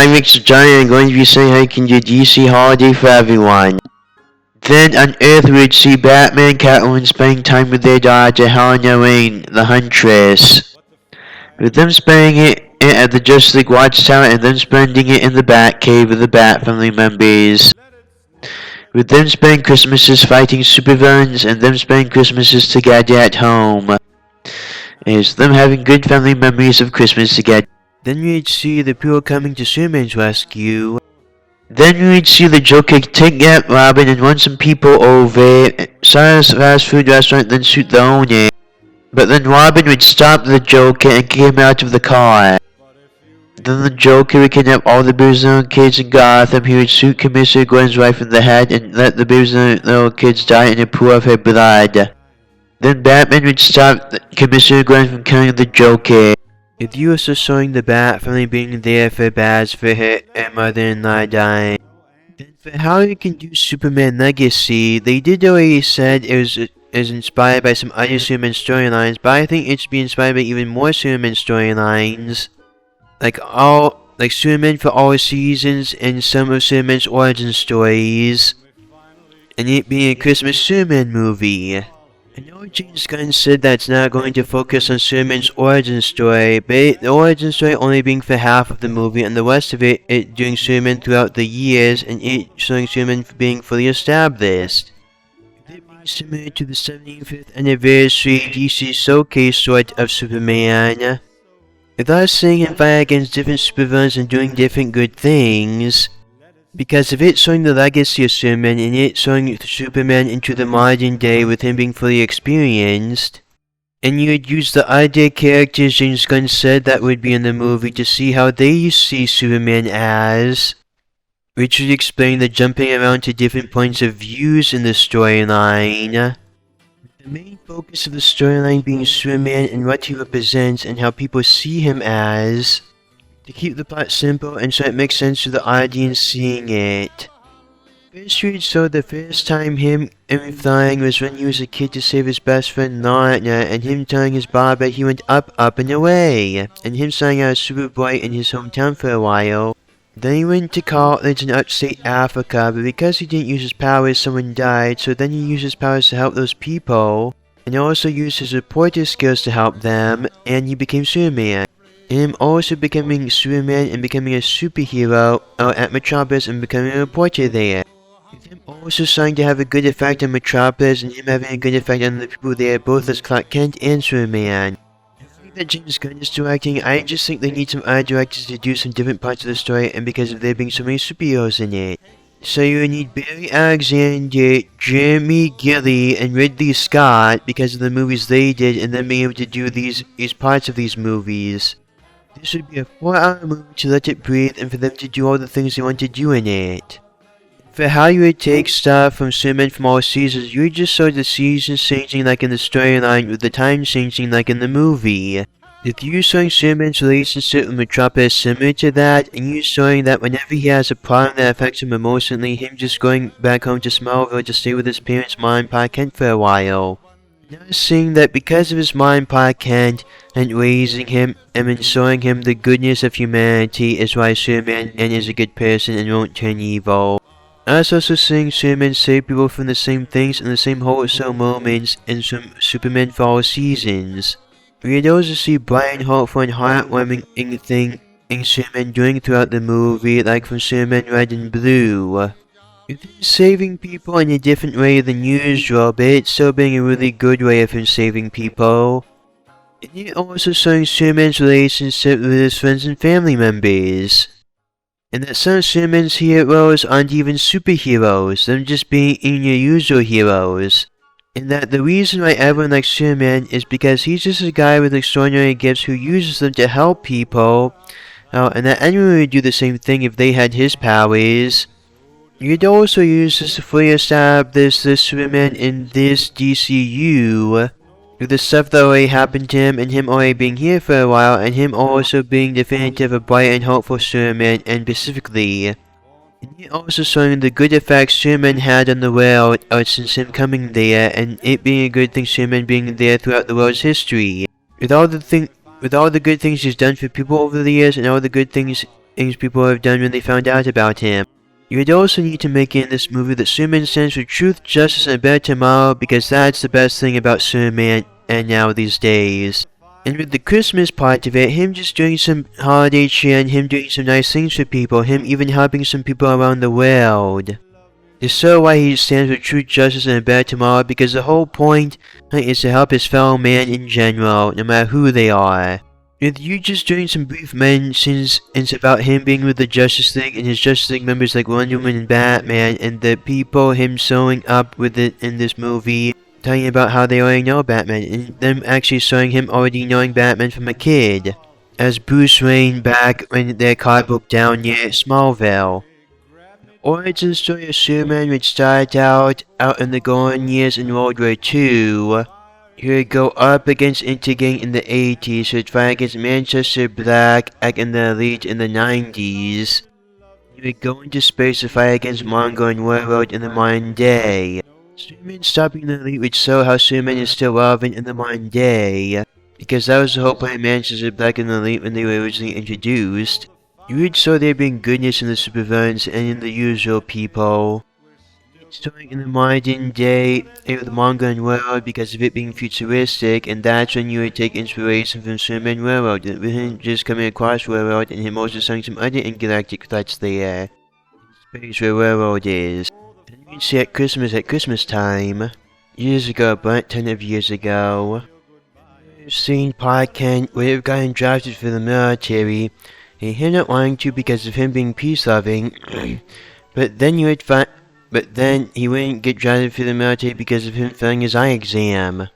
I'm Rick Sajani and I'm going to be saying how you can do DC Holiday for everyone. Then on Earth we would see Batman and Catwoman spending time with their daughter Helena Lane, the Huntress. With them spending it at the Justice League Watchtower and them spending it in the Batcave with the Bat family members. With them spending Christmases fighting supervillains and them spending Christmases together at home. Is them having good family memories of Christmas together. Then we'd see the people coming to Superman's rescue. Then we'd see the Joker take out Robin and run some people over, start a fast food restaurant, then shoot the owner. But then Robin would stop the Joker and kick him out of the car. Then the Joker would kidnap all the Boozled kids in Gotham. He would shoot Commissioner Gordon's wife in the head and let the Boozled little kids die in a pool of her blood. Then Batman would stop Commissioner Gordon from killing the Joker. If you were also showing the Bat family being there for Baz for her mother-in-law dying. Then for how you can do Superman Legacy, they did already said it was inspired by some other Superman storylines, but I think it should be inspired by even more Superman storylines. Like Superman for all seasons and some of Superman's origin stories. And it being a Christmas Superman movie. I know James Gunn said that it's not going to focus on Superman's origin story, but the origin story only being for half of the movie and the rest of it doing Superman throughout the years and it showing Superman being fully established. It being similar to the 75th anniversary DC showcase sort of Superman. Without seeing him fight against different supervillains and doing different good things. Because of it showing the legacy of Superman and it showing Superman into the modern day with him being fully experienced. And you would use the other characters James Gunn said that would be in the movie to see how they see Superman as. Which would explain the jumping around to different points of views in the storyline. The main focus of the storyline being Superman and what he represents and how people see him as. To keep the plot simple and so it makes sense to the audience seeing it. First we saw the first time him flying was when he was a kid to save his best friend Lana and him telling his Bob that he went up and away. And him starting out as Superboy in his hometown for a while. Then he went to college in upstate Africa, but because he didn't use his powers someone died, so then he used his powers to help those people. And also used his reporter skills to help them, and he became Superman. Him also becoming Superman and becoming a superhero at Metropolis and becoming a reporter there. With him also starting to have a good effect on Metropolis and him having a good effect on the people there both as Clark Kent and Superman. I think that James Gunn is directing, I just think they need some other directors to do some different parts of the story and because of there being so many superheroes in it. So you need Barry Alexander, Jeremy Gilly, and Ridley Scott because of the movies they did and then being able to do these parts of these movies. This would be a 4-hour movie to let it breathe and for them to do all the things they want to do in it. For how you would take stuff from Superman from all seasons, you would just show the seasons changing like in the storyline with the time changing like in the movie. With you showing Superman's relationship with Metropolis similar to that, and you showing that whenever he has a problem that affects him emotionally, him just going back home to Smallville to stay with his parents, Mom and Pa Kent for a while. Now seeing that because of his Mom and Pa Kent and raising him and showing him the goodness of humanity is why Superman is a good person and won't turn evil. I was also seeing Superman save people from the same things and the same wholesome moments in some Superman for all seasons. We'd also see Brian hopeful and heartwarming thing in Superman doing throughout the movie like from Superman Red and Blue. With him saving people in a different way than usual, but it's still being a really good way of him saving people. And it also showing Superman's relationship with his friends and family members. And that some of Superman's heroes aren't even superheroes, them just being your usual heroes. And that the reason why everyone likes Superman is because he's just a guy with extraordinary gifts who uses them to help people. And that anyone would do the same thing if they had his powers. You'd also use this to fully establish this Superman in this DCU. With the stuff that already happened to him and him already being here for a while and him also being definitive a bright and hopeful Superman and specifically. And it also showing the good effects Superman had on the world since him coming there and it being a good thing Superman being there throughout the world's history. With all the good things he's done for people over the years and all the good things things people have done when they found out about him. You would also need to make in this movie that Superman stands for truth, justice, and a better tomorrow, because that's the best thing about Superman and now these days. And with the Christmas part of it, him just doing some holiday cheer and him doing some nice things for people, him even helping some people around the world. It's so why he stands for truth, justice, and a better tomorrow, because the whole point is to help his fellow man in general, no matter who they are. With you just doing some brief mentions, it's about him being with the Justice League and his Justice League members like Wonder Woman and Batman, and the people him showing up with it in this movie, telling about how they already know Batman, and them actually showing him already knowing Batman from a kid, as Bruce Wayne back when their car broke down near Smallville. Origin story of Superman would start out in the golden years in World War II. He would go up against Intergang in the 80s, he would fight against Manchester Black in the Elite in the 90s. He would go into space to fight against Mongo and Warlord in the modern day. Superman stopping the Elite would show how Superman is still relevant in the modern day, because that was the whole point of Manchester Black and the Elite when they were originally introduced. You would show there being goodness in the supervillains and in the usual people. Starting in the modern day with Mongo and Warlord because of it being futuristic, and that's when you would take inspiration from Superman and Warlord, with him just coming across Warlord and him also showing some other intergalactic threats there. Space where Warlord is. And you can see at Christmas time, years ago, a ton of years ago, we've seen Pa Kent would have gotten drafted for the military, and him not wanting to because of him being peace-loving, but then he wouldn't get drafted for the military because of him failing his eye exam.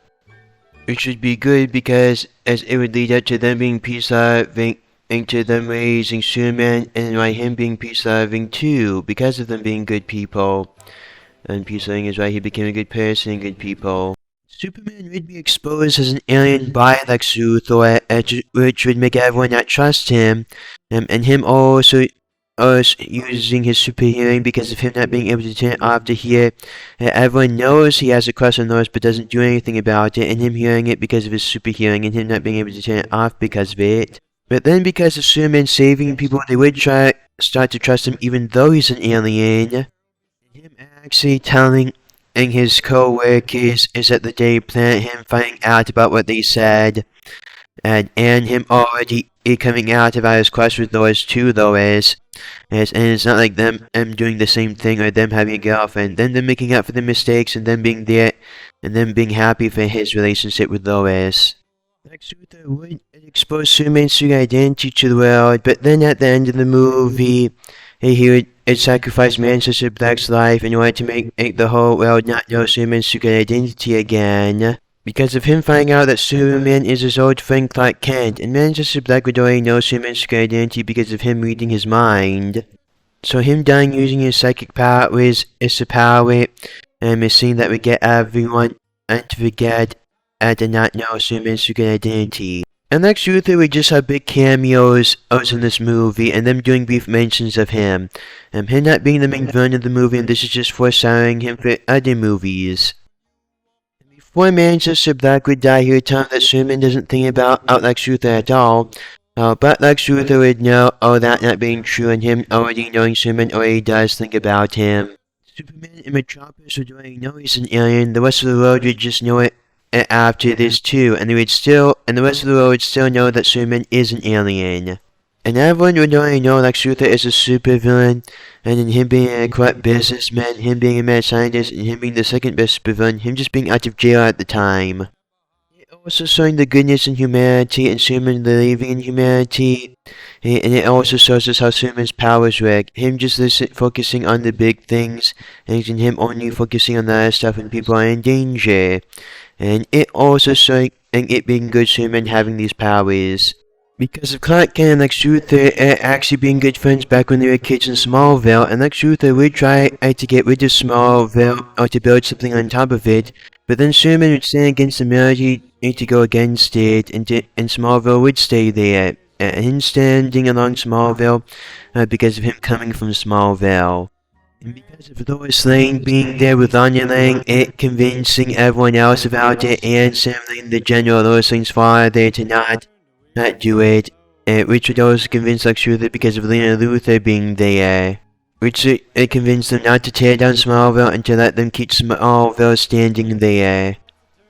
Which would be good because as it would lead up to them being peace-loving, and to them raising Superman, and by him being peace-loving too, because of them being good people. And peace-loving is why he became a good person and good people. Superman would be exposed as an alien by Lex Luthor, which would make everyone not trust him, and him also using his super hearing because of him not being able to turn it off to hear. Everyone knows he has a crush on Lois but doesn't do anything about it, and him hearing it because of his super hearing, and him not being able to turn it off because of it. But then because of Superman saving people, they would start to trust him even though he's an alien. And him actually telling his co-workers is that the day planet him finding out about what they said, and him already coming out about his crush with Lois to Lois, and it's not like them doing the same thing or them having a girlfriend, then them making up for the mistakes and them being there, and them being happy for his relationship with Lois. Lex Luthor would expose Superman's true identity to the world, but then at the end of the movie, he would sacrifice Manchester Black's life in order to make the whole world not know Superman's true identity again. Because of him finding out that Superman is his old friend Clark Kent, and Manchester Black would already know Superman's true identity because of him reading his mind. So him dying using his psychic powers is the power, and a scene that would get everyone to forget and not know Superman's true identity. And Lex Luthor would just have big cameos in this movie, and them doing brief mentions of him. Him not being the main villain of the movie, and this is just foreshadowing him for other movies. Before Manchester Black would die, he would tell him that Superman doesn't think about Lex Luthor at all. But Lex Luthor would know that not being true, and him already knowing Superman already does think about him. Superman and Metropolis would already know he's an alien, the rest of the world would just know it after this too, and the rest of the world would still know that Superman is an alien. And everyone would already know Lex Luthor is a supervillain, and in him being a corrupt businessman, him being a mad scientist, and him being the second best supervillain, him just being out of jail at the time. It also showing the goodness in humanity and Superman believing in humanity, and it also shows us how Superman's powers work. Him just focusing on the big things, and him only focusing on the other stuff when people are in danger. And it also showing it being good Superman having these powers. Because of Clark Kent and Lex Luthor actually being good friends back when they were kids in Smallville, and Lex Luthor would try to get rid of Smallville or to build something on top of it, but then Superman would stand against the military to go against it, and Smallville would stay there. Him standing along Smallville because of him coming from Smallville. And because of Lois Lane being there with Anya Lang, it convincing everyone else about it, and sending the General Lois Lane's father to not do it, which would also convince Lex Luthor because of Lena Luthor being there. Which it convinced them not to tear down Smallville and to let them keep Smallville standing there.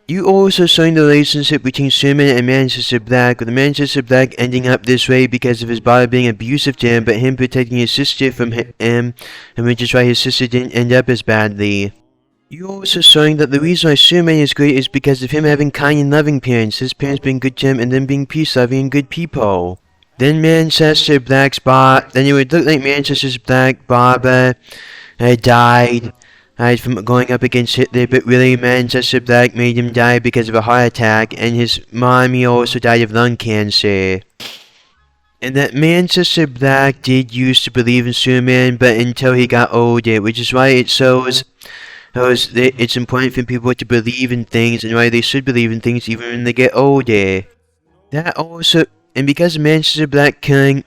You also saw the relationship between Superman and Manchester Black, with Manchester Black ending up this way because of his father being abusive to him, but him protecting his sister from him, and which is why his sister didn't end up as badly. You also showing that the reason why Superman is great is because of him having kind and loving parents, his parents being good to him and them being peace-loving and good people. Then Manchester Black's then it would look like Manchester Black Barbara had died from going up against Hitler, but really Manchester Black made him die because of a heart attack, and his mommy also died of lung cancer. And that Manchester Black did used to believe in Superman, but until he got older, which is why it shows it's important for people to believe in things, and why they should believe in things even when they get older. That also, and because Manchester Black killing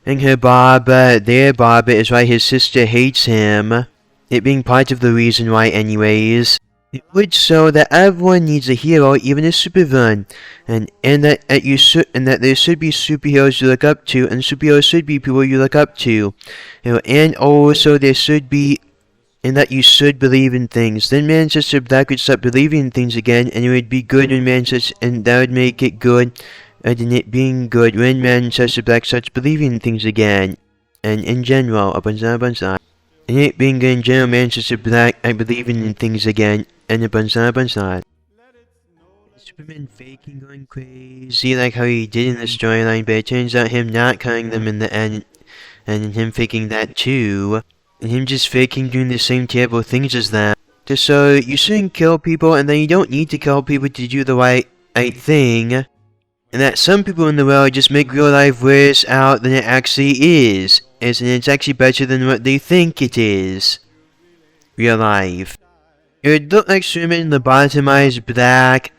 her their Barbara, is why his sister hates him. It being part of the reason why anyways. It would show that everyone needs a hero, even a supervillain, and that there should be superheroes you look up to, and superheroes should be people you look up to. And also there should be, and that you should believe in things. Then Manchester Black would start believing in things again, and it would be good when and that would make it good, and it being good when Manchester Black starts believing in things again. And in general, a bunch of. And it being good in general, Manchester Black, I believing in things again, and a bunch of. Superman faking going crazy like how he did in the storyline, but it turns out him not killing them in the end, and him faking that too, and him just faking doing the same terrible things as them. So you shouldn't kill people, and then you don't need to kill people to do the right thing, and that some people in the world just make real life worse out than it actually is. And it's actually better than what they think it is. Real life. It would look like Superman lobotomized Black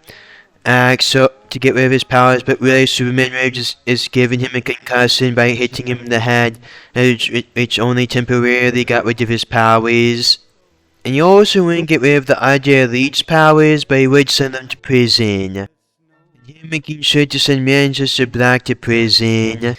to get rid of his powers, but really Superman just is giving him a concussion by hitting him in the head, which only temporarily got rid of his powers. And you also wouldn't get rid of the other Elite's powers, but he would send them to prison. And him making sure to send Manchester Black to prison.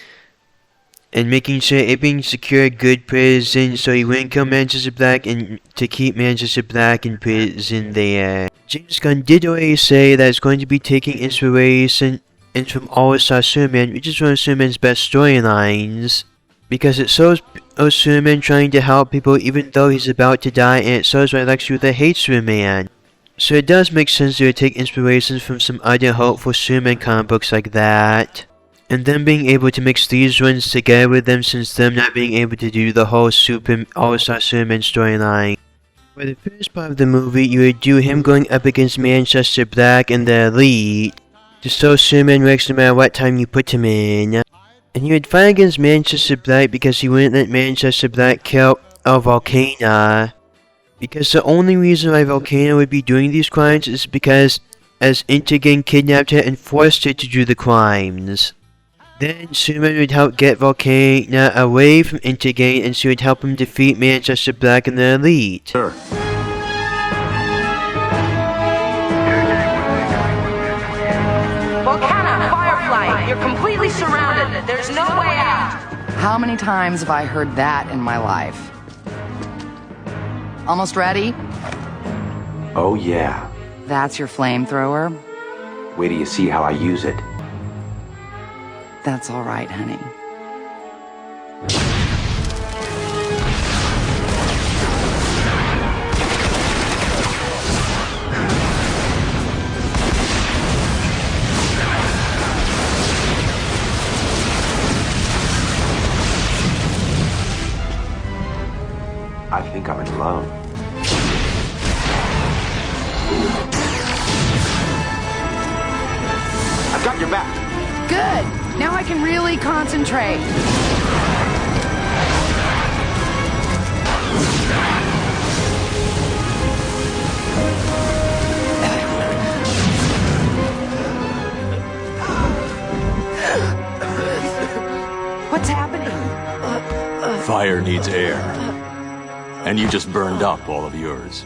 And making sure it being secure good prison so he wouldn't kill Manchester Black, and to keep Manchester Black in prison there. James Gunn did already say that it's going to be taking inspiration from All-Star Superman, which is one of Superman's best storylines. Because it shows Superman trying to help people even though he's about to die, and it shows why Lex Luthor hates Superman. So it does make sense to take inspirations from some other hopeful Superman comic books like that. And them being able to mix these ones together with them, since them not being able to do the whole All-Star Superman storyline. For the first part of the movie, you would do him going up against Manchester Black and the Elite, to show Superman works no matter what time you put him in. And he would fight against Manchester Black because he wouldn't let Manchester Black kill Volcana. Because the only reason why Volcana would be doing these crimes is because as Intergang kidnapped her and forced her to do the crimes. Then Superman would help get Volcana away from Intergang, and she would help him defeat Manchester Black and the Elite. Sir. Volcana, Firefly, you're completely surrounded. There's no way out. How many times have I heard that in my life? Almost ready? Oh, yeah. That's your flamethrower? Wait till you see how I use it. That's all right, honey. I think I'm in love. I've got your back. Good! Now I can really concentrate. What's happening? Fire needs air. And you just burned up all of yours.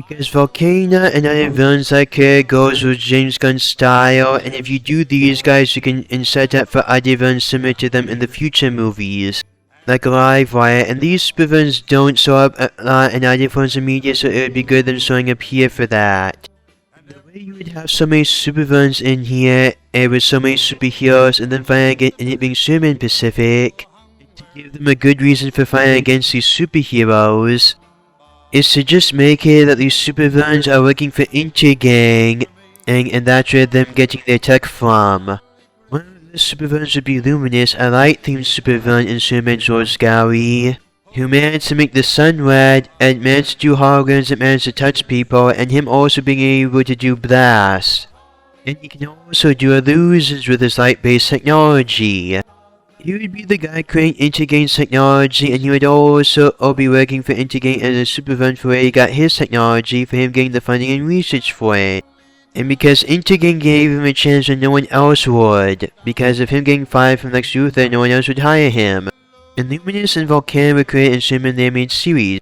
Because Volcano and other villains like her goes with James Gunn's style, and if you do these guys, you can set up for other villains similar to them in the future movies, like Livewire, and these supervillains don't show up a lot in other forms of media, so it would be good them showing up here for that. The way you would have so many supervillains in here, and with so many superheroes, and then fighting and it being Superman Pacific, to give them a good reason for fighting against these superheroes, is to just make it that these supervillains are working for Intergang, and that's where them getting their tech from. One of the supervillains would be Luminous, a light-themed supervillain in Superman Sword Gary, who managed to make the sun red, and managed to do holograms that managed to touch people, and him also being able to do blast. And he can also do illusions with his light-based technology. He would be the guy creating Intergang's technology, and he would also be working for Intergang as a supervillain for where he got his technology, for him getting the funding and research for it. And because Intergang gave him a chance when no one else would, because of him getting fired from Lex Luthor, no one else would hire him. And Luminous and Volcano were created in Superman the Animated Series.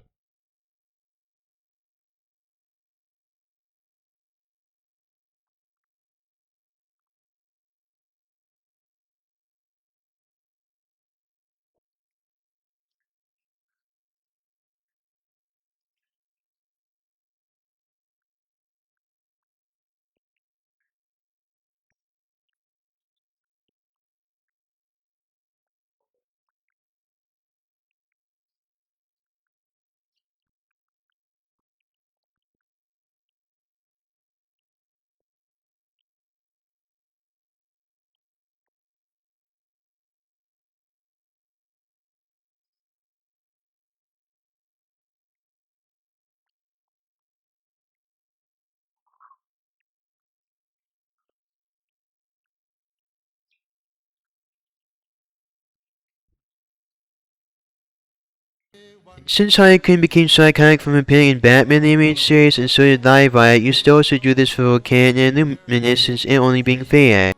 Since Harley Quinn became so iconic from appearing in Batman the Animated Series, and so did Livewire, you should also do this for Volcano and Luminous, since it only being fair.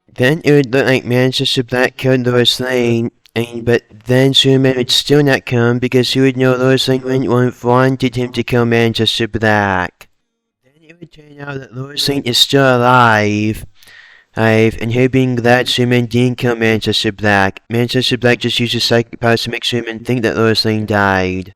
Then it would look like Manchester Black killed Lois Lane, but then Superman would still not kill him because he would know Lois Lane wouldn't have wanted him to kill Manchester Black. Then it would turn out that Lois Lane is still alive, and her being glad Superman didn't kill Manchester Black. Manchester Black just used his psychic powers to make Superman think that Lois Lane died.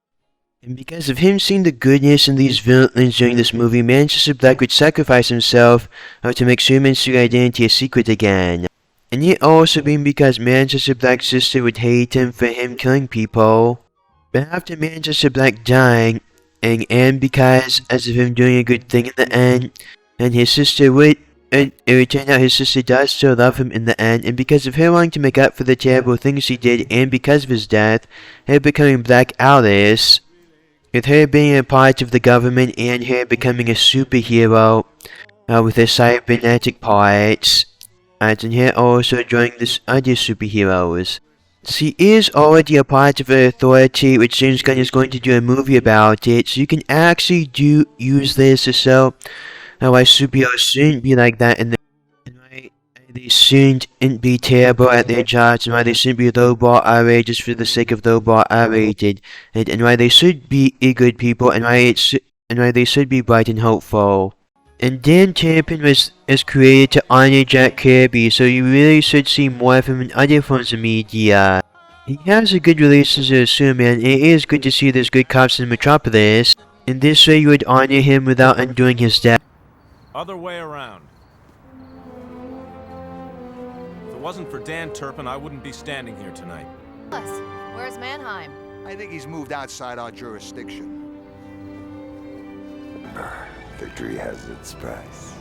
And because of him seeing the goodness in these villains during this movie, Manchester Black would sacrifice himself to make Superman's true identity a secret again. And it also being because Manchester Black's sister would hate him for him killing people. But after Manchester Black dying, and because as of him doing a good thing in the end, and his sister would, and it would turn out his sister does still love him in the end, and because of her wanting to make up for the terrible things he did, and because of his death, her becoming Black Alice, with her being a part of the government and her becoming a superhero with her cybernetic parts, and her also joining the other superheroes. She is already a part of the Authority, which James Gunn is going to do a movie about it, so you can actually use this to show why superheroes shouldn't be like that, and why they shouldn't be terrible at their jobs, and why they shouldn't be lowball R-rated just for the sake of lowball R-rated, and why they should be good people, and why they should be bright and hopeful. And Dan Turpin is created to honor Jack Kirby, so you really should see more of him in other forms of media. He has a good relationship with Superman, and it is good to see there's good cops in Metropolis, and this way you would honor him without undoing his death. Other way around. If it wasn't for Dan Turpin, I wouldn't be standing here tonight. Where's Mannheim? I think he's moved outside our jurisdiction. Victory has its price.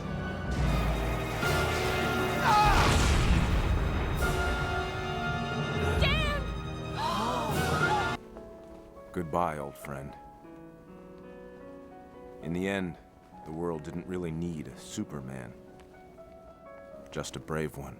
Goodbye, old friend. In the end, the world didn't really need a Superman. Just a brave one.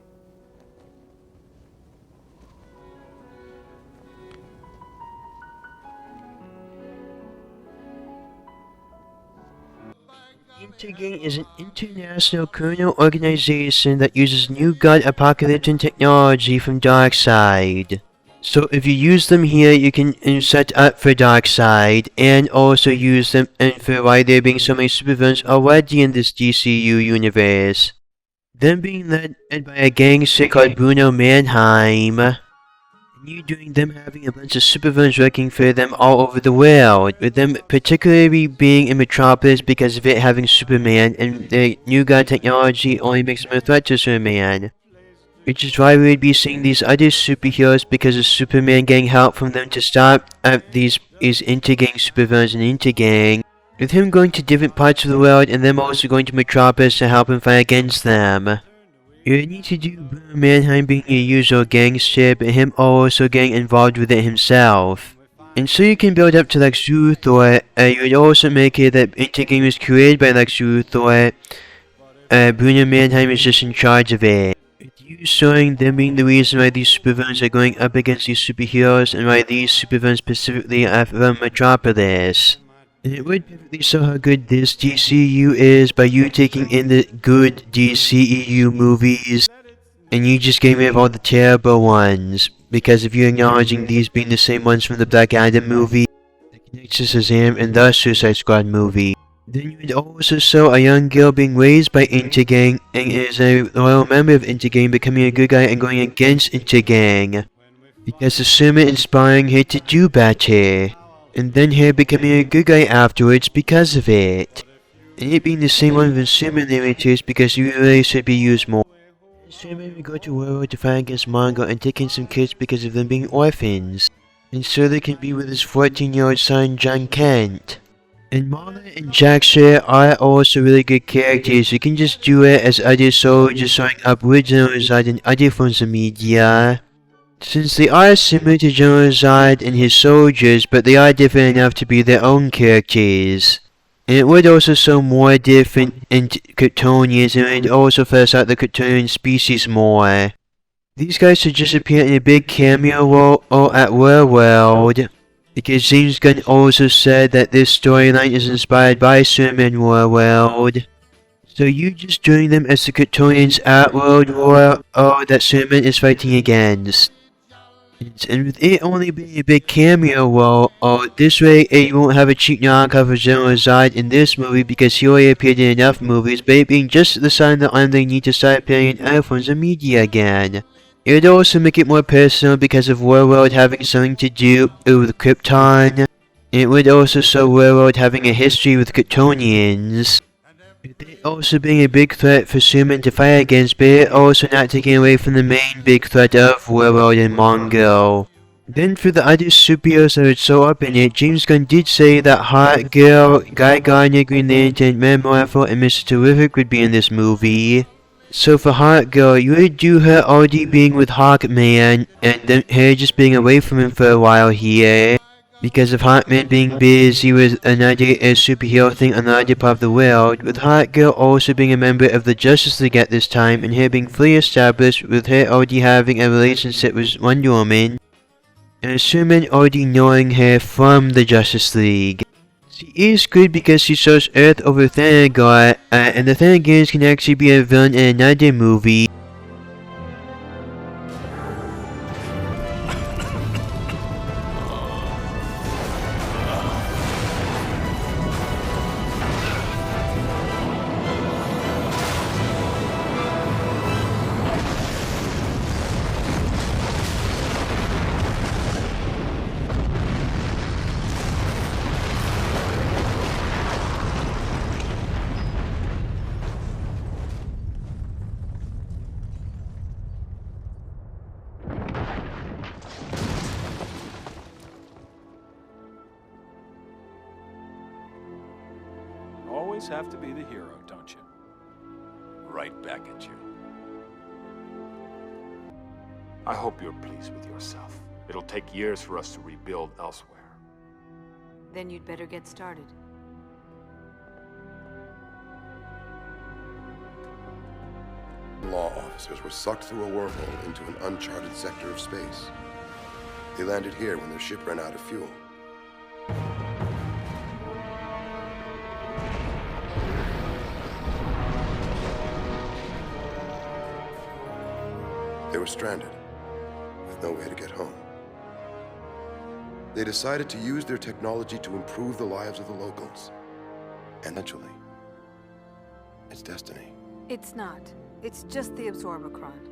Intergang is an international criminal organization that uses New God apocalyptic technology from Darkseid. So if you use them here, you can set up for Darkseid, and also use them and for why there being so many supervillains already in this DCU universe. Them being led by a gangster called Bruno Mannheim, and you doing them having a bunch of supervillains working for them all over the world, with them particularly being in Metropolis because of it having Superman, and the New God technology only makes them a threat to Superman. Which is why we would be seeing these other superheroes because of Superman getting help from them to stop these inter-gang supervillains and inter-gang. With him going to different parts of the world and them also going to Metropolis to help him fight against them. You would need to do Bruno Mannheim being your usual gangster, but him also getting involved with it himself. And so you can build up to Lex Luthor. You would also make it that inter-gang was created by Lex Luthor. Bruno Mannheim is just in charge of it. You showing them being the reason why these supervillains are going up against these superheroes and why these supervillains specifically are from Metropolis. And it would perfectly show how good this DCU is by you taking in the good DCEU movies and you just getting rid of all the terrible ones. Because if you're acknowledging these being the same ones from the Black Adam movie, the Connects to Shazam, and the Suicide Squad movie. Then you would also show a young girl being raised by Intergang and is a loyal member of Intergang becoming a good guy and going against Intergang. Because of Superman inspiring her to do better. And then her becoming a good guy afterwards because of it. And it being the same one with Superman narrators because you really should be used more. Superman would go to World to fight against Mongo and take in some kids because of them being orphans. And so they can be with his 14-year-old son John Kent. And Marla and Jaxer are also really good characters. You can just do it as other soldiers showing up with General Zod in other forms of media. Since they are similar to General Zod and his soldiers, but they are different enough to be their own characters. And it would also show more different Kryptonians, and it would also flesh out the Kryptonian species more. These guys should just appear in a big cameo role at World. Because James Gunn also said that this storyline is inspired by Superman World. So you just joining them as the Kryptonians at World War that Superman is fighting against. And with it only being a big cameo role, this way you won't have a cheap knockoff of General Zod in this movie because he already appeared in enough movies, but it being just the sign that they need to start appearing in other forms of media again. It would also make it more personal because of World having something to do with Krypton. It would also show World having a history with Kryptonians. With it also being a big threat for Superman to fight against, but it also not taking away from the main big threat of World and Mongo. Then for the other superheroes that would show up in it, James Gunn did say that Hot Girl, Guy Gardner, Green Lantern, Man Marvel, and Mr. Terrific would be in this movie. So for Hot Girl, you would do her already being with Hawkman, and then her just being away from him for a while here. Because of Hawkman being busy with another superhero thing on another part of the world, with Hot Girl also being a member of the Justice League at this time, and her being fully established with her already having a relationship with Wonder Woman, and Superman already knowing her from the Justice League. She is good because she shows Earth over Thanagar, and the Thanagars can actually be a villain in another movie. Always have to be the hero, don't you? Right back at you. I hope you're pleased with yourself. It'll take years for us to rebuild elsewhere. Then you'd better get started. Law officers were sucked through a wormhole into an uncharted sector of space. They landed here when their ship ran out of fuel. They were stranded, with no way to get home. They decided to use their technology to improve the lives of the locals. And eventually, it's destiny. It's not. It's just the Absorbicron.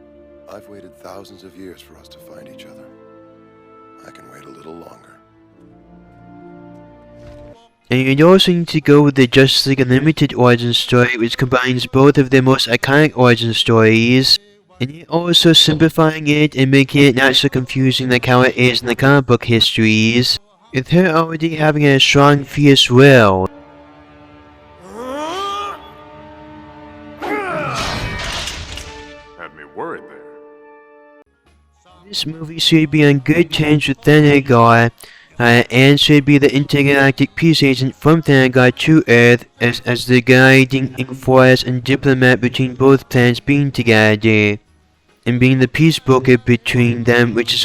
I've waited thousands of years for us to find each other. I can wait a little longer. And you'd also need to go with the Justice League Unlimited origin story, which combines both of their most iconic origin stories, and yet also simplifying it and making it not so confusing like how it is in the comic book histories, with her already having a strong, fierce will. Had me worried there. This movie should be on good terms with Thanagar, and should be the intergalactic peace agent from Thanagar to Earth as the guiding force and diplomat between both planets being together, and being the peace broker between them, which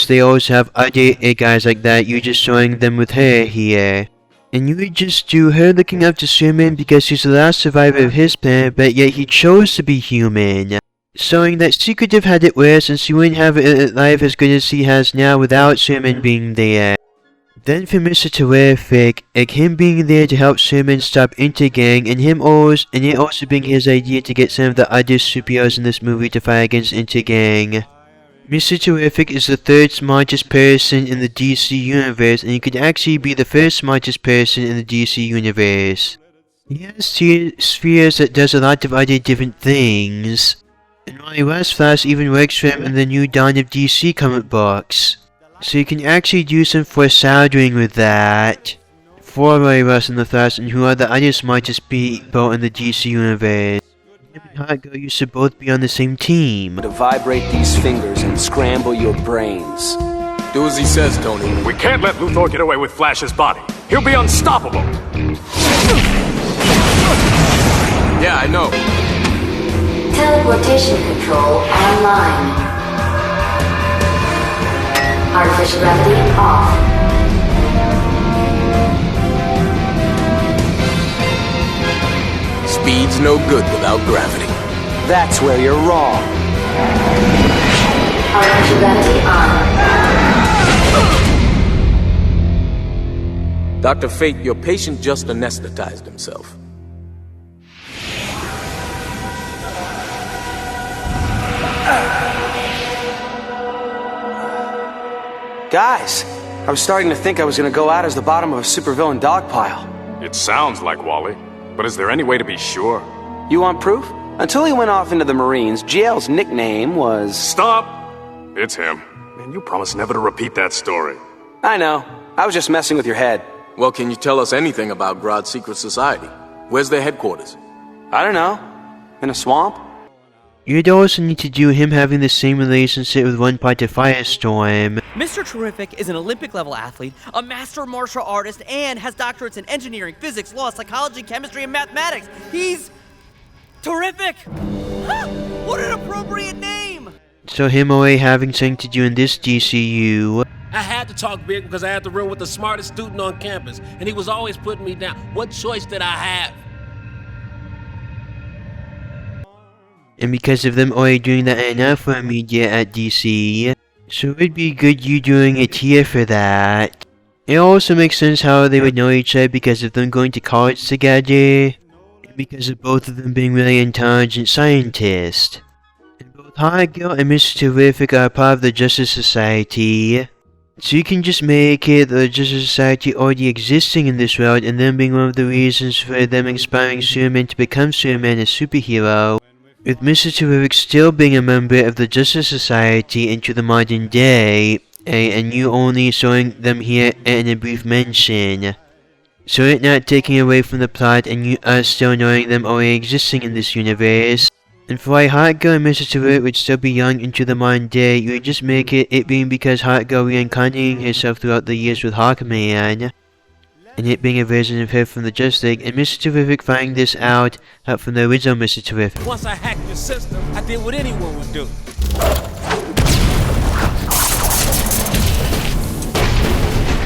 they also have other guys like that. You're just showing them with her here. And you would just do her looking up to Superman because he's the last survivor of his planet, but yet he chose to be human. Showing that she could have had it worse and she wouldn't have a life as good as she has now without Superman being there. Then for Mr. Terrific, him being there to help Superman stop Intergang, and it also being his idea to get some of the other superheroes in this movie to fight against Intergang. Mr. Terrific is the third smartest person in the DC universe, and he could actually be the first smartest person in the DC universe. He has spheres that does a lot of other different things. And Wally West Flash even works for him in the new Dawn of DC comic books. So you can actually do some foreshadowing with that. For Wally West and the Flash, and who are the other smartest people in the DC universe. Him and Hotgirl used to both be on the same team. To vibrate these fingers and scramble your brains. Do as he says, Tony. We can't let Luthor get away with Flash's body. He'll be unstoppable. Yeah, I know. Teleportation control online. Artificial gravity off. Speed's no good without gravity. That's where you're wrong. Artificial gravity on. Dr. Fate, your patient just anesthetized himself. Guys, I was starting to think I was gonna go out as the bottom of a supervillain dog pile. It sounds like Wally, but is there any way to be sure? You want proof? Until he went off into the Marines, GL's nickname was... Stop! It's him. Man, you promised never to repeat that story. I know. I was just messing with your head. Well, can you tell us anything about Grodd's secret society? Where's their headquarters? I don't know. In a swamp? You'd also need to do him having the same relationship with one part of Firestorm. Mr. Terrific is an Olympic-level athlete, a master martial artist, and has doctorates in engineering, physics, law, psychology, chemistry, and mathematics. He's... terrific! Huh! What an appropriate name! So him already having something to do in this DCU. I had to talk big because I had to room with the smartest student on campus, and he was always putting me down. What choice did I have? And because of them already doing that enough for media at DC, so it'd be good you doing it here for that. It also makes sense how they would know each other because of them going to college together, and because of both of them being really intelligent scientists. And both Hotgirl and Mr. Terrific are part of the Justice Society, so you can just make it the Justice Society already existing in this world and them being one of the reasons for them inspiring Superman to become Superman a superhero. With Mr. Terrific still being a member of the Justice Society into the modern day, and you only showing them here in a brief mention. So it not taking away from the plot and you are still knowing them already existing in this universe. And for why Hotgirl and Mr. Terrific would still be young into the modern day, you would just make it being because Hotgirl reincarnating herself throughout the years with Hawkman. And it being a version of her from the Justice League, and Mr. Terrific finding this out from the original Mr. Terrific. Once I hacked your system, I did what anyone would do.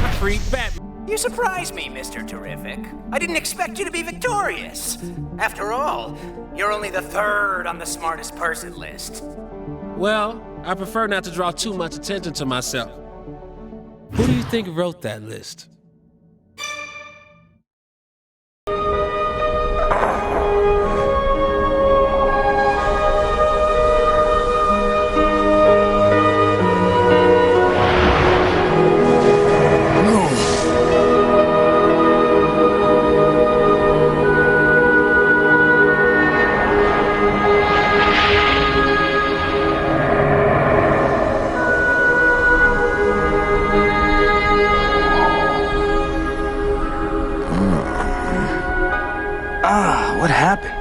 I freed Batman. You surprised me, Mr. Terrific. I didn't expect you to be victorious. After all, you're only the third on the smartest person list. Well, I prefer not to draw too much attention to myself. Who do you think wrote that list? What happened?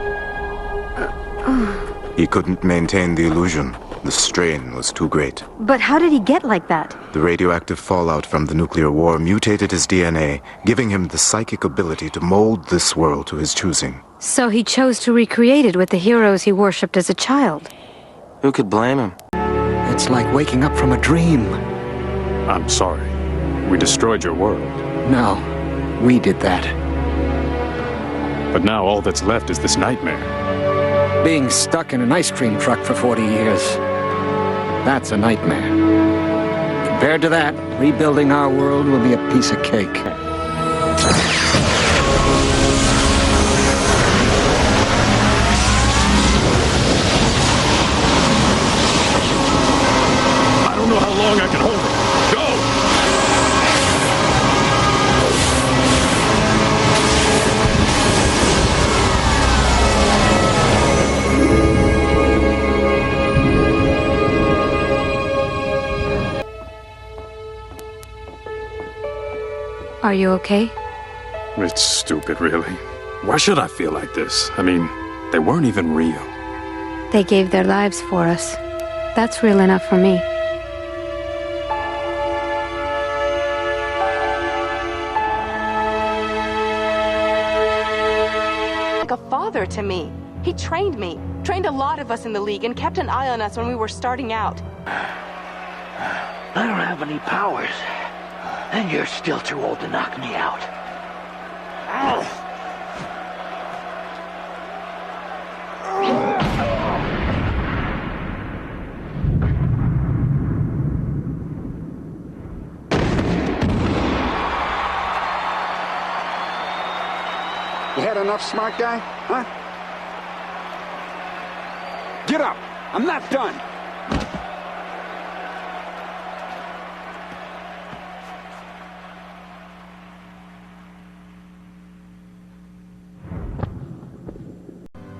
He couldn't maintain the illusion. The strain was too great. But how did he get like that? The radioactive fallout from the nuclear war mutated his DNA, giving him the psychic ability to mold this world to his choosing. So he chose to recreate it with the heroes he worshipped as a child. Who could blame him? It's like waking up from a dream. I'm sorry. We destroyed your world. No, we did that. But now all that's left is this nightmare. Being stuck in an ice cream truck for 40 years. That's a nightmare. Compared to that, rebuilding our world will be a piece of cake. I don't know how long I can hold it. Go! Are you okay? It's stupid, really. Why should I feel like this? I mean, they weren't even real. They gave their lives for us. That's real enough for me. Like a father to me. He trained me, trained a lot of us in the League, and kept an eye on us when we were starting out. I don't have any powers. And you're still too old to knock me out. You had enough, smart guy? Huh? Get up! I'm not done!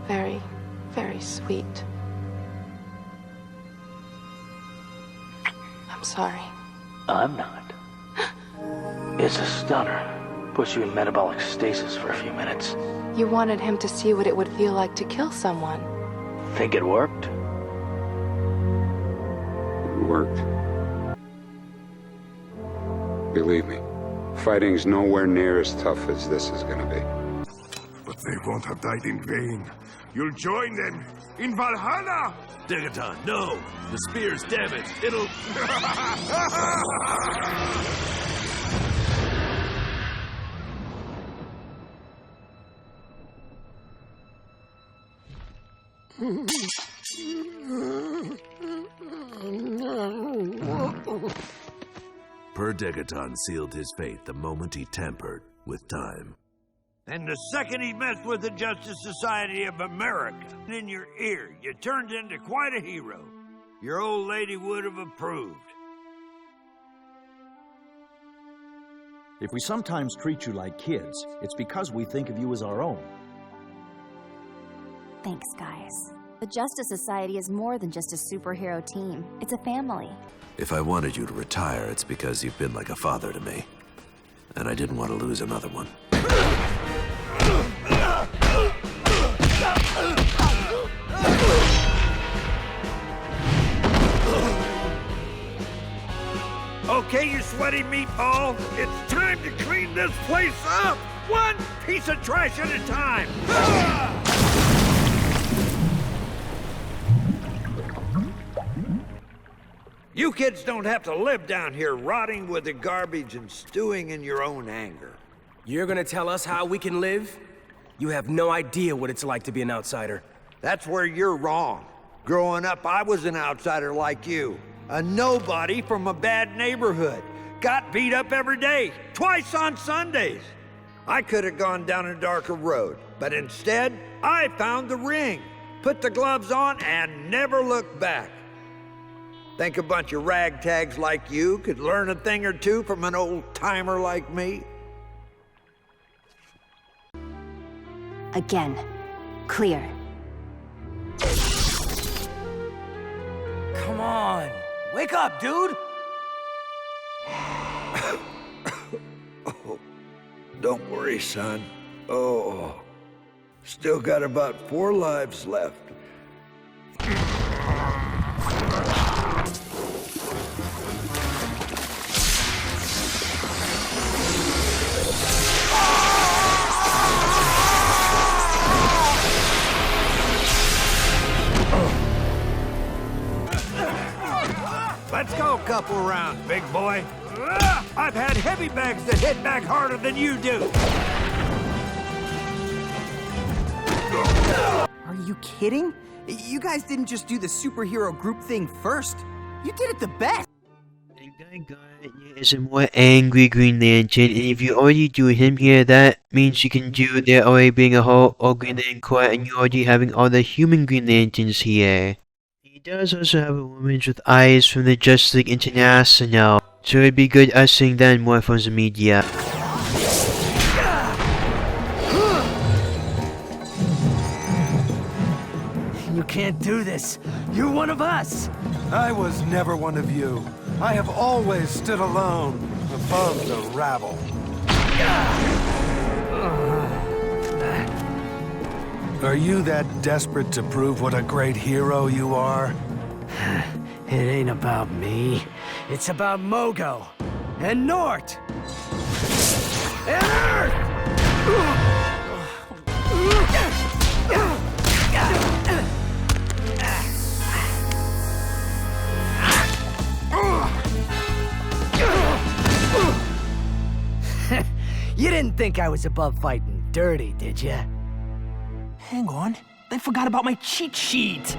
Very, very sweet. I'm sorry. I'm not. It's a stunner. Puts you in metabolic stasis for a few minutes. You wanted him to see what it would feel like to kill someone. Think it worked? It worked. Believe me, fighting's nowhere near as tough as this is gonna be. But they won't have died in vain. You'll join them in Valhalla! Degaton, no! The spear's damaged. It'll... Per Degaton sealed his fate the moment he tampered with time. And the second he messed with the Justice Society of America, in your ear, you turned into quite a hero. Your old lady would have approved. If we sometimes treat you like kids, it's because we think of you as our own. Thanks, guys. The Justice Society is more than just a superhero team. It's a family. If I wanted you to retire, it's because you've been like a father to me. And I didn't want to lose another one. Okay, you sweaty meatball, it's time to clean this place up! One piece of trash at a time! You kids don't have to live down here rotting with the garbage and stewing in your own anger. You're gonna tell us how we can live? You have no idea what it's like to be an outsider. That's where you're wrong. Growing up, I was an outsider like you. A nobody from a bad neighborhood. got beat up every day, twice on Sundays. I could have gone down a darker road, but instead, I found the ring, put the gloves on, and never looked back. Think a bunch of ragtags like you could learn a thing or two from an old-timer like me? Again. Clear. Come on. Wake up, dude! Oh, don't worry, son. Oh, still got about 4 lives left. Let's go a couple rounds, big boy. I've had heavy bags that hit back harder than you do. Are you kidding? You guys didn't just do the superhero group thing first. You did it the best. Is a more angry Green Lantern, and if you already do him here, that means you can do there already being a whole Green Lantern Corps, and you already having all the human Green Lanterns here. He does also have a woman with eyes from the Justice League International, so it'd be good us seeing that more from the media. You can't do this. You're one of us. I was never one of you. I have always stood alone, above the rabble. Are you that desperate to prove what a great hero you are? It ain't about me. It's about Mogo and Nort and Earth! You didn't think I was above fighting dirty, did you? Hang on, I forgot about my cheat sheet.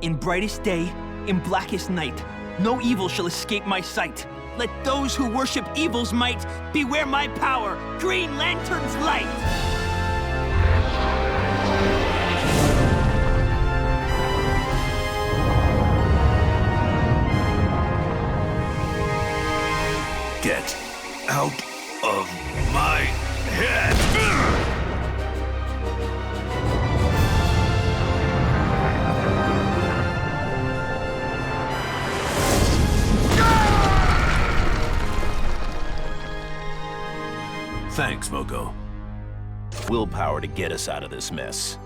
In brightest day, in blackest night, no evil shall escape my sight. Let those who worship evil's might beware my power, Green Lantern's light. Get out of my head! Thanks, Mogo. Willpower to get us out of this mess.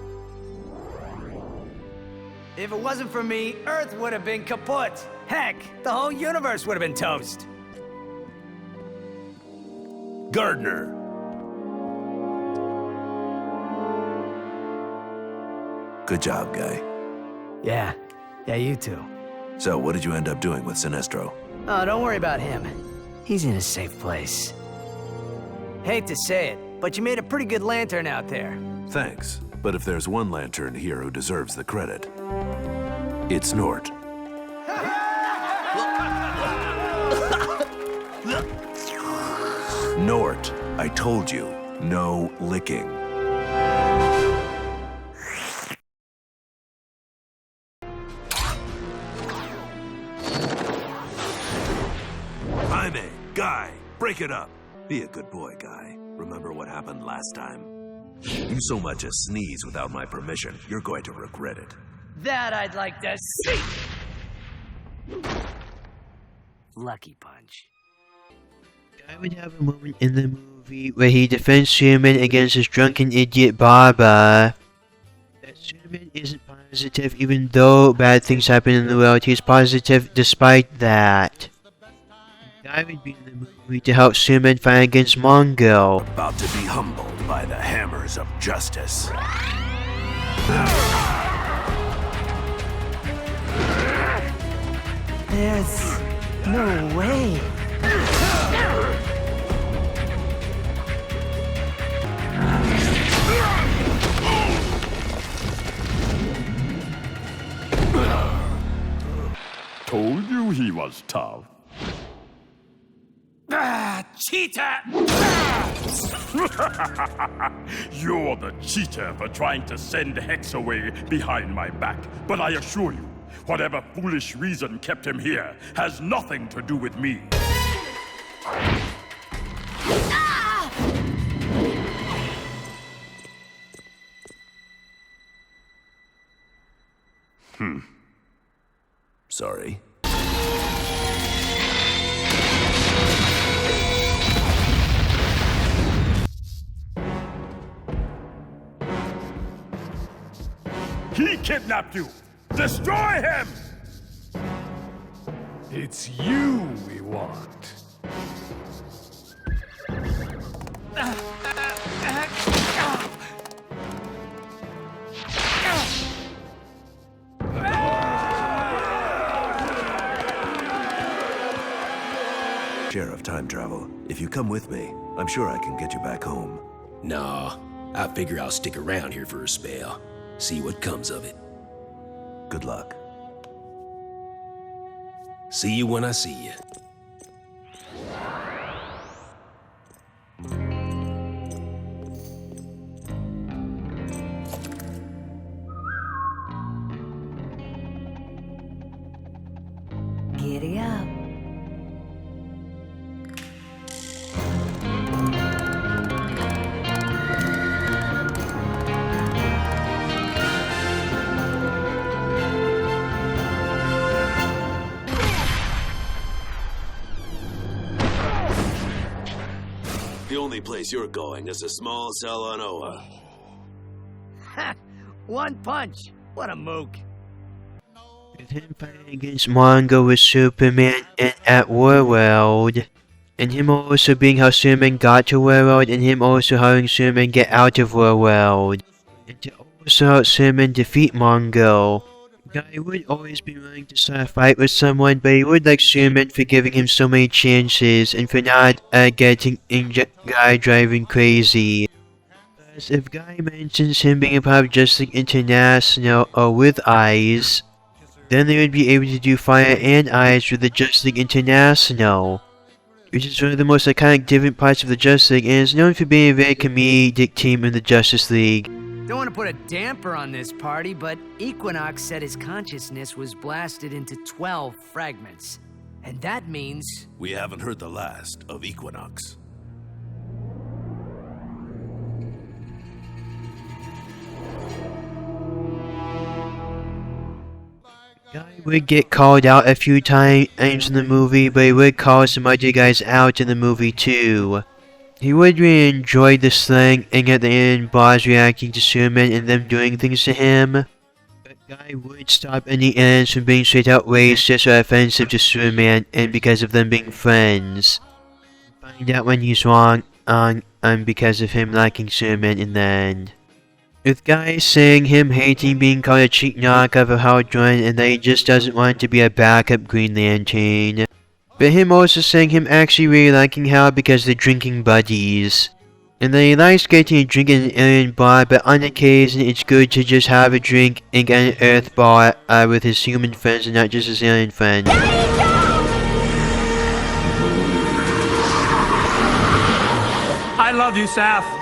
If it wasn't for me, Earth would have been kaput. Heck, the whole universe would have been toast. Gardner! Good job, guy. Yeah, you too. So, what did you end up doing with Sinestro? Oh, don't worry about him. He's in a safe place. Hate to say it, but you made a pretty good lantern out there. Thanks, but if there's one lantern here who deserves the credit, it's Nort. Nort, I told you, no licking. Jaime, Guy, break it up. Be a good boy, Guy. Remember what happened last time? You so much as sneeze without my permission, you're going to regret it. That I'd like to see! Lucky punch. I would have a moment in the movie where he defends Superman against his drunken idiot Barbara. That Superman isn't positive even though bad things happen in the world, he's positive despite that. I would be in the movie to help Superman fight against Mongo. About to be humbled by the hammers of justice. There's no way. Told you he was tough. Cheetah! You're the cheater for trying to send Hex away behind my back. But I assure you, whatever foolish reason kept him here has nothing to do with me. Sorry. He kidnapped you! Destroy him! It's you we want. Sheriff, time travel. If you come with me, I'm sure I can get you back home. Nah, I figure I'll stick around here for a spell. See what comes of it. Good luck. See you when I see you. Giddy up. The only place you're going is a small cell on Oa. Ha! One punch. What a mook. With him fighting against Mongo with Superman and at Warworld, and him also being how Superman got to Warworld, and him also having Superman get out of Warworld, and to also help Superman defeat Mongo. Guy would always be willing to start a fight with someone, but he would like Superman for giving him so many chances and for not getting Guy driving crazy. Plus, if Guy mentions him being a part of Justice League International or with Eyes, then they would be able to do Fire and Eyes with the Justice League International, which is one of the most iconic different parts of the Justice League and is known for being a very comedic team in the Justice League. Don't want to put a damper on this party, but Equinox said his consciousness was blasted into 12 fragments. And that means... We haven't heard the last of Equinox. Guy would get called out a few times in the movie, but he would call some other guys out in the movie too. He would really enjoy the slang and at the end Boz reacting to Superman and them doing things to him. But Guy would stop any ends from being straight out racist or offensive to Superman and because of them being friends. Find out when he's wrong because of him liking Superman in the end. With Guy saying him hating being called a cheap knockoff of Hal Jordan and that he just doesn't want to be a backup Green Lantern. But him also saying him actually really liking Hal because they're drinking buddies. And that he likes getting a drink in an alien bar, but on occasion it's good to just have a drink and get an Earth bar with his human friends and not just his alien friends. I love you, Saf.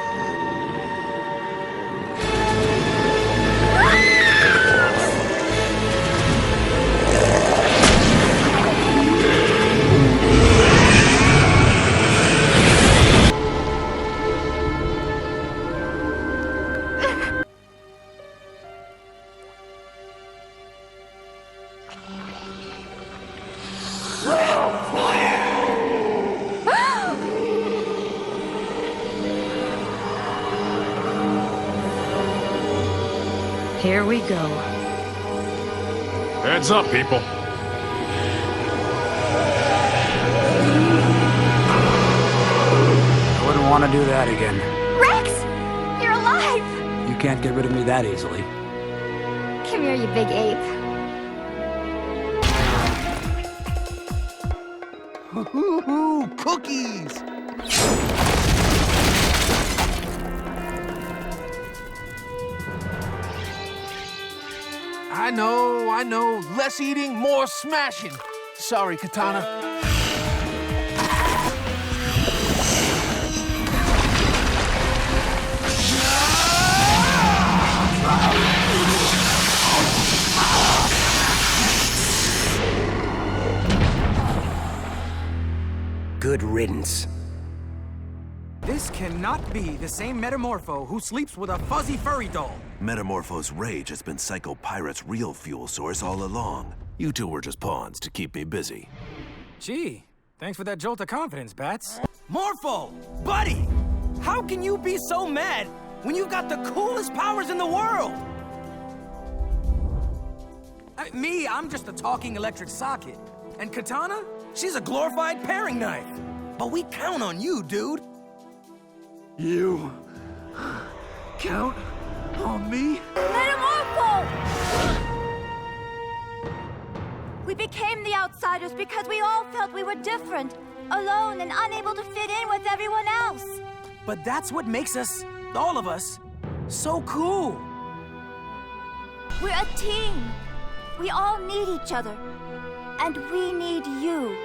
Here we go. Heads up, people. I wouldn't want to do that again. Rex! You're alive! You can't get rid of me that easily. Come here, you big ape. Ooh, cookies! I know. Less eating, more smashing. Sorry, Katana. good riddance. This cannot be the same Metamorpho who sleeps with a fuzzy furry doll. Metamorpho's rage has been Psycho Pirate's real fuel source all along. You two were just pawns to keep me busy. Gee, thanks for that jolt of confidence, Bats. Morpho! Buddy! How can you be so mad when you've got the coolest powers in the world? I'm just a talking electric socket. And Katana? She's a glorified paring knife. But we count on you, dude. You count on me? Metamorpho! We became the outsiders because we all felt we were different, alone and unable to fit in with everyone else. But that's what makes us, all of us, so cool. We're a team. We all need each other. And we need you.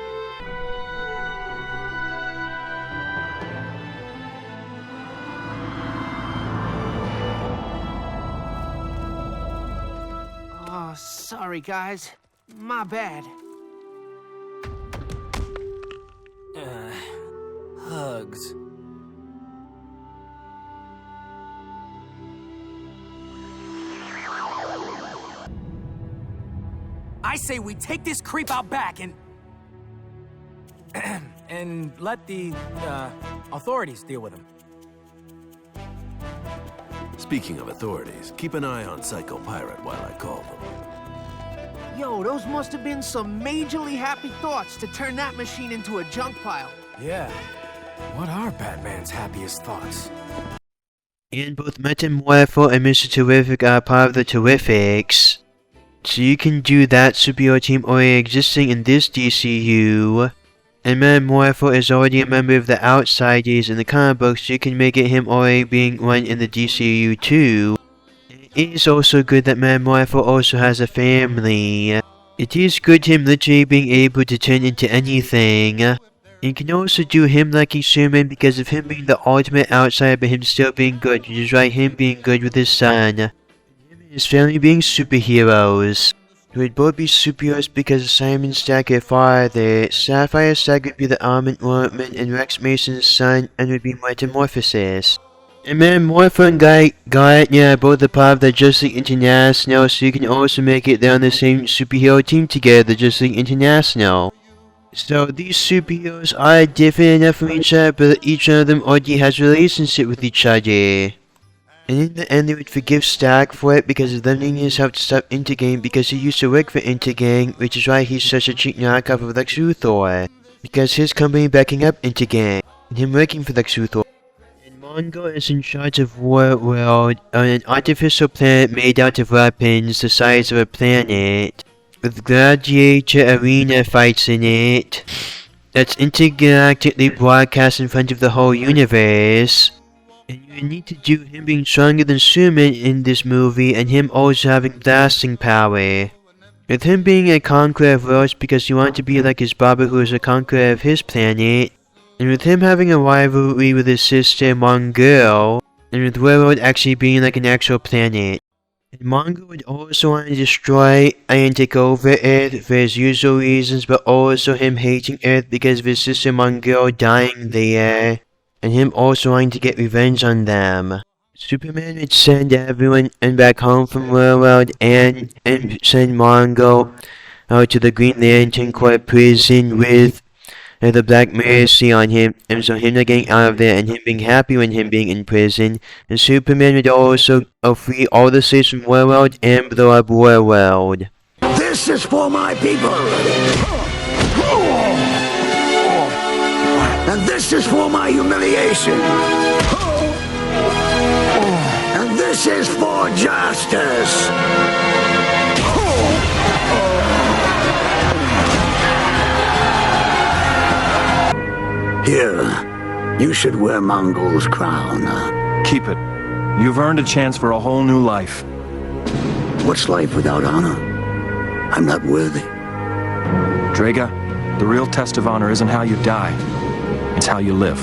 Oh, sorry, guys. My bad. Hugs. I say we take this creep out back and... and let the, authorities deal with him. Speaking of authorities, keep an eye on Psycho Pirate while I call them. Yo, those must have been some majorly happy thoughts to turn that machine into a junk pile. Yeah. What are Batman's happiest thoughts? And both Metamorpho and Mr. Terrific are part of the Terrifics. So you can do that superhero team already existing in this DCU. And Metamorpho is already a member of the Outsiders in the comic books, so you can make it him already being one in the DCU too. It is also good that Metamorpho also has a family. It is good him literally being able to turn into anything. You can also do him liking Superman because of him being the ultimate outsider but him still being good, which is right, him being good with his son. And him and his family being superheroes. They would both be superheroes because of Simon Stack, her father. Sapphire Stack would be the Armament Workman and Rex Mason's son and would be Metamorphosis. And Metamorpho and Gardner are both a part of the Justice League International, so you can also make it they're on the same superhero team together, the Justice League International. So these superheroes are different enough from each other, but each one of them already has a relationship with each other. And in the end they would forgive Stack for it because of them needing his help to stop Intergang because he used to work for Intergang, which is why he's such a cheap knockoff of Lex Luthor. Because his company backing up Intergang, and him working for Lex Luthor. And Mongo is in charge of War World on an artificial planet made out of weapons the size of a planet. With gladiator arena fights in it, that's intergalactically broadcast in front of the whole universe. And you need to do him being stronger than Superman in this movie and him also having blasting power. With him being a conqueror of worlds because you want to be like his brother who is a conqueror of his planet. And with him having a rivalry with his sister Mongul. And with World actually being like an actual planet. And Mongo would also want to destroy and take over Earth for his usual reasons, but also him hating Earth because of his sister Mongul dying there, and him also wanting to get revenge on them. Superman would send everyone back home from World and send Mongo out to the Green Lantern Corps prison with the Black Mercy on him, and so him not getting out of there and him being happy when him being in prison. And Superman would also free all the slaves from World and blow up World. This is for my people! And this is for my humiliation! And this is for justice! Here, you should wear Mongul's crown. Keep it. You've earned a chance for a whole new life. What's life without honor? I'm not worthy. Draga, the real test of honor isn't how you die. It's how you live.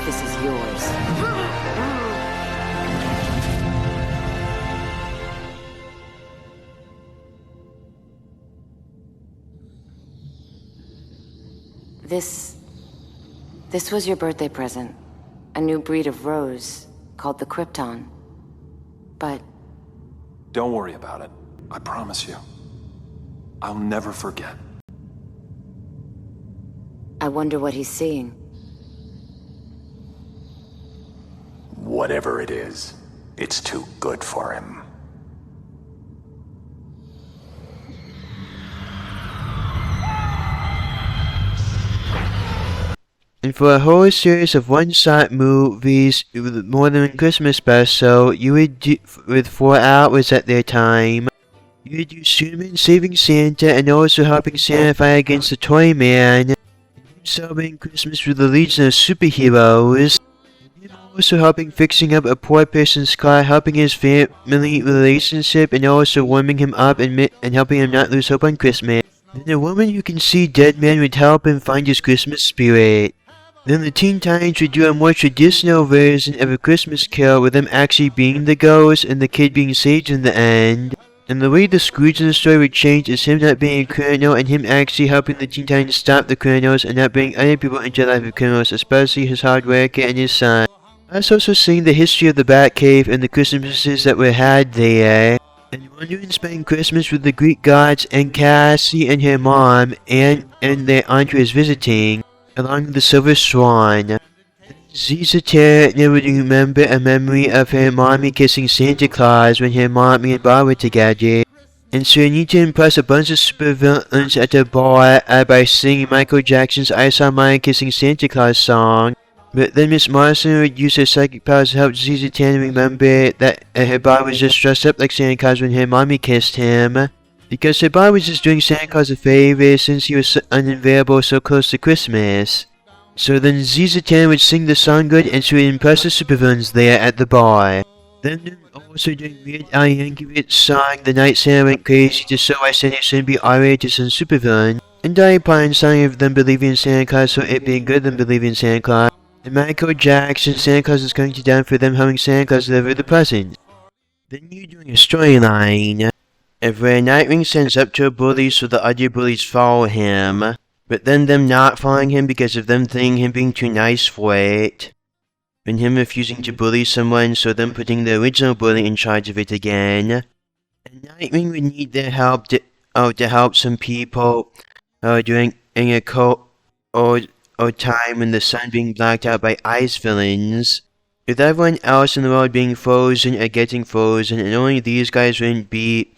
This is yours. This was your birthday present. A new breed of rose called the Krypton. But... Don't worry about it. I promise you. I'll never forget. I wonder what he's seeing. Whatever it is, it's too good for him. And for a whole series of one-shot movies with more than one Christmas special, you would do, with 4 hours at their time, you would do Superman saving Santa and also helping Santa fight against the Toy Man, celebrating Christmas with the Legion of Superheroes, and also helping fixing up a poor person's car, helping his family relationship, and also warming him up and helping him not lose hope on Christmas. Then a woman who can see dead men would help him find his Christmas spirit. Then the Teen Titans would do a more traditional version of A Christmas Carol with them actually being the ghost and the kid being saved in the end. And the way the Scrooge in the story would change is him not being a criminal and him actually helping the Teen Titans stop the criminals and not bringing other people into the life of criminals, especially his hard worker and his son. I was also seeing the history of the Batcave and the Christmases that were had there. And wondering spending Christmas with the Greek gods and Cassie and her mom and their aunt was visiting, along with the Silver Swan. Ziza Terra would remember a memory of her mommy kissing Santa Claus when her mommy and Bob were together. And so you need to impress a bunch of supervillains at the bar by singing Michael Jackson's I Saw Mine Kissing Santa Claus song. But then Miss Marston would use her psychic powers to help Ziza Terra remember that her Bob was just dressed up like Santa Claus when her mommy kissed him. Because her Bob was just doing Santa Claus a favor since he was unavailable so close to Christmas. So then Ziza Terra would sing the song good and she would impress the supervillains there at the bar. Then also doing Weird Al Yankovic's song The Night Santa Went Crazy to So I Said It Shouldn't Be R-rated to some supervillain. And Dolly Parton song of them believing in Santa Claus so it being good than believing in Santa Claus. And Michael Jackson, Santa Claus is coming to town for them helping Santa Claus deliver the presents. Then you're doing a storyline of where Nightwing sends up to a bully so the other bullies follow him, but then them not following him because of them thinking him being too nice for it, and him refusing to bully someone so them putting the original bully in charge of it again. And Nightwing would need their help to help some people during a cold time when the sun being blacked out by ice villains, with everyone else in the world being frozen or getting frozen, and only these guys wouldn't be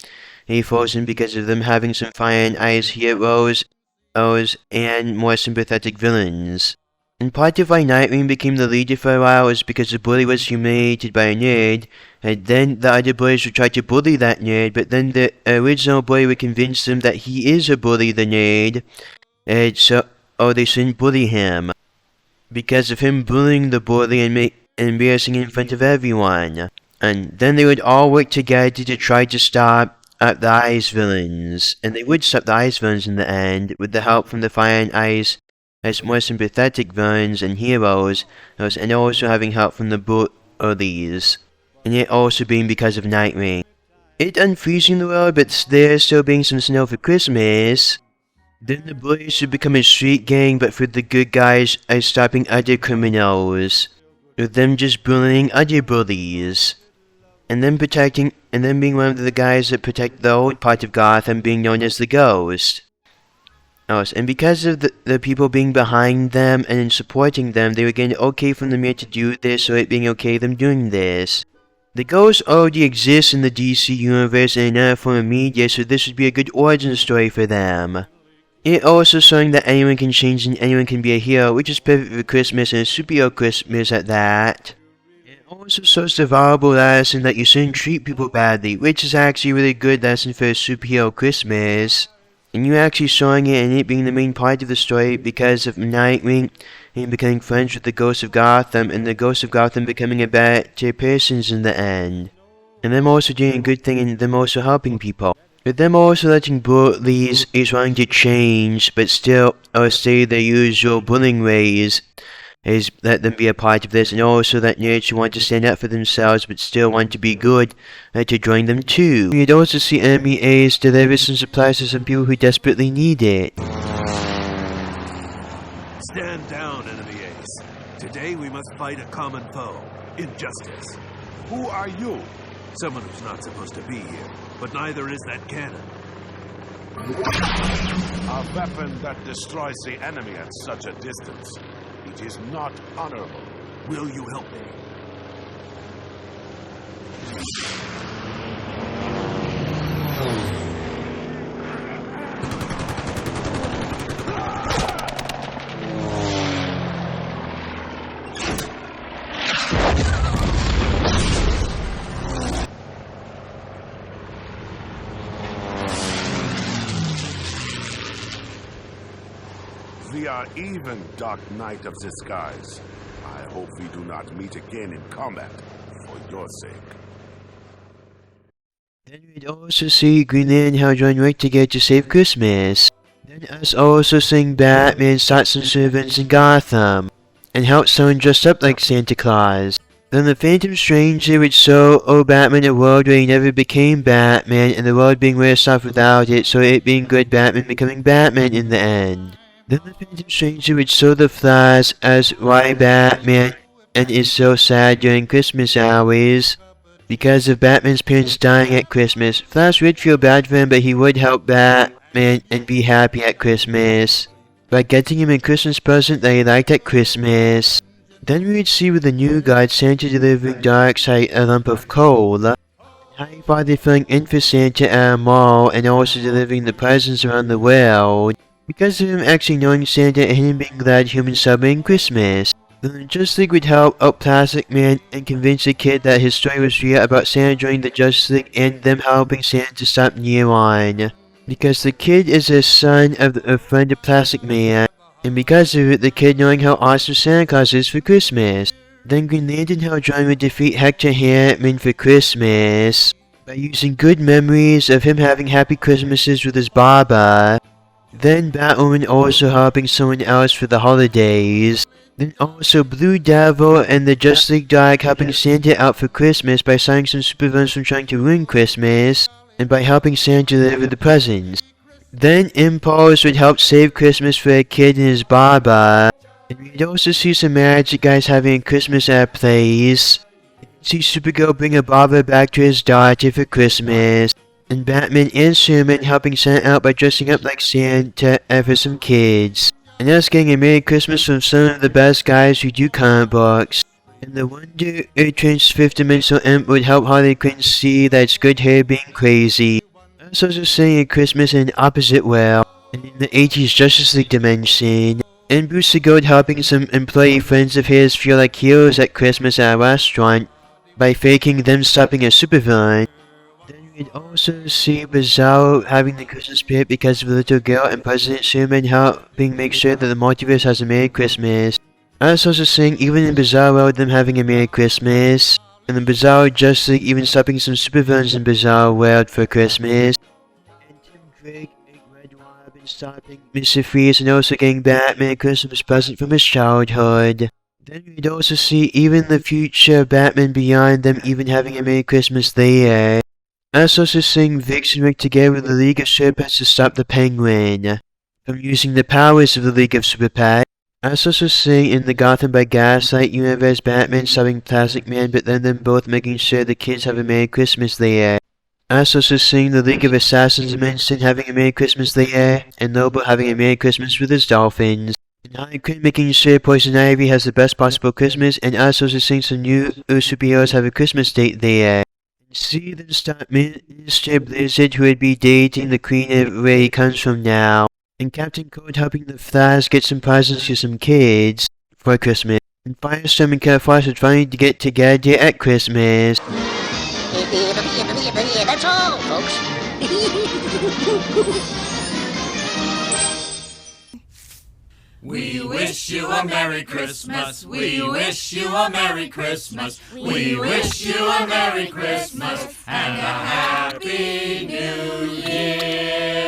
frozen because of them having some fire and ice heroes and more sympathetic villains. And part of why Nightwing became the leader for a while was because the bully was humiliated by a nerd, and then the other bullies would try to bully that nerd, but then the original bully would convince them that he is a bully, the nerd, and so they shouldn't bully him because of him bullying the bully and embarrassing in front of everyone. And then they would all work together to try to stop the ice villains, and they would stop the ice villains in the end with the help from the fire and ice as more sympathetic villains and heroes, and also having help from the bullies, and it also being because of Nightwing. It unfreezing the world, but there still being some snow for Christmas. Then the bullies should become a street gang, but for the good guys as stopping other criminals, with them just bullying other bullies. And then being one of the guys that protect the old part of Gotham, being known as the Ghost. And because of the people being behind them and supporting them, they were getting okay from the mayor to do this, so it being okay them doing this. The Ghost already exists in the DC universe in another form of media, so this would be a good origin story for them. It also showing that anyone can change and anyone can be a hero, which is perfect for Christmas and a superhero Christmas at that. Also shows the valuable lesson that you shouldn't treat people badly, which is actually a really good lesson for a superhero Christmas. And you actually showing it and it being the main part of the story because of Nightwing and becoming friends with the Ghost of Gotham and the Ghost of Gotham becoming a better person in the end. And them also doing a good thing and them also helping people. With them also letting bullies is wanting to change but still stay their usual bullying ways. is let them be a part of this, and also that nerds who want to stand up for themselves but still want to be good to join them too. You'd also see enemy A's deliver some supplies to some people who desperately need it. Stand down, enemy A's. Today we must fight a common foe, injustice. Who are you? Someone who's not supposed to be here, but neither is that cannon. A weapon that destroys the enemy at such a distance. It is not honorable. Will you help me? We are even, Dark Knight of the Skies. I hope we do not meet again in combat, for your sake. Then we'd also see Green Lantern how John worked together to save Christmas. Then us also seeing Batman start some servants in Gotham, and help someone dressed up like Santa Claus. Then the Phantom Stranger would show Batman a world where he never became Batman, and the world being worse off without it, so it being good Batman becoming Batman in the end. Then the Phantom Stranger would show the Flash as why Batman and is so sad during Christmas hours because of Batman's parents dying at Christmas. Flash would feel bad for him, but he would help Batman and be happy at Christmas by getting him a Christmas present that he liked at Christmas. Then we would see with the new god Santa delivering Darkseid a lump of coal, Harry Potter filling in for Santa at a mall, and also delivering the presents around the world. Because of him actually knowing Santa and him being glad humans celebrating Christmas. The Justice League would help out Plastic Man and convince the kid that his story was real about Santa joining the Justice League and them helping Santa to stop Neon. Because the kid is a son of a friend of Plastic Man, and because of it, the kid knowing how awesome Santa Claus is for Christmas. Then Green Lantern helped John would defeat Hector Hammond for Christmas by using good memories of him having happy Christmases with his Baba. Then Batwoman also helping someone else for the holidays. Then also Blue Devil and the Justice League Dark helping Santa out for Christmas by stopping some supervillains from trying to ruin Christmas, and by helping Santa deliver the presents. Then Impulse would help save Christmas for a kid and his Baba. And we'd also see some magic guys having a Christmas at plays. See Supergirl bring a Baba back to his daughter for Christmas. And Batman and Superman helping Santa out by dressing up like Santa for some kids. And us getting a Merry Christmas from some of the best guys who do comic books. And the Wonder Trans Fifth Dimensional Imp would help Harley Quinn see that it's good hair being crazy. Us also seeing a Christmas in an opposite world, and in the 80s Justice League dimension. And Bruce the Goat helping some employee friends of his feel like heroes at Christmas at a restaurant by faking them stopping a supervillain. We'd also see Bizarro having the Christmas spirit because of the little girl, and President Superman helping make sure that the multiverse has a Merry Christmas. I was also seeing even in Bizarro World them having a Merry Christmas, and the Bizarro Justice League even stopping some supervillains in Bizarro World for Christmas. And Tim Drake and Red Robin stopping Mr. Freeze and also getting Batman a Christmas present from his childhood. Then we'd also see even the future Batman Beyond them even having a Merry Christmas there. I was also seeing Vixen work together with the League of Super Pets to stop the Penguin from using the powers of the League of Super Pets. I was also seeing in the Gotham by Gaslight universe Batman stopping Plastic Man, but then them both making sure the kids have a Merry Christmas there. I was also seeing the League of Assassins Dimension having a Merry Christmas there, and Noble having a Merry Christmas with his dolphins. And Harley Quinn making sure Poison Ivy has the best possible Christmas, and I was also seeing some new superheroes have a Christmas date there. See them stop Mr. Blizzard, who would be dating the Queen of where he comes from now. And Captain Cold helping the Flash get some presents to some kids for Christmas. And Firestorm and Killer Frost would finally get together at Christmas. That's all, folks. We wish you a Merry Christmas. We wish you a Merry Christmas. We wish you a Merry Christmas and a Happy New Year.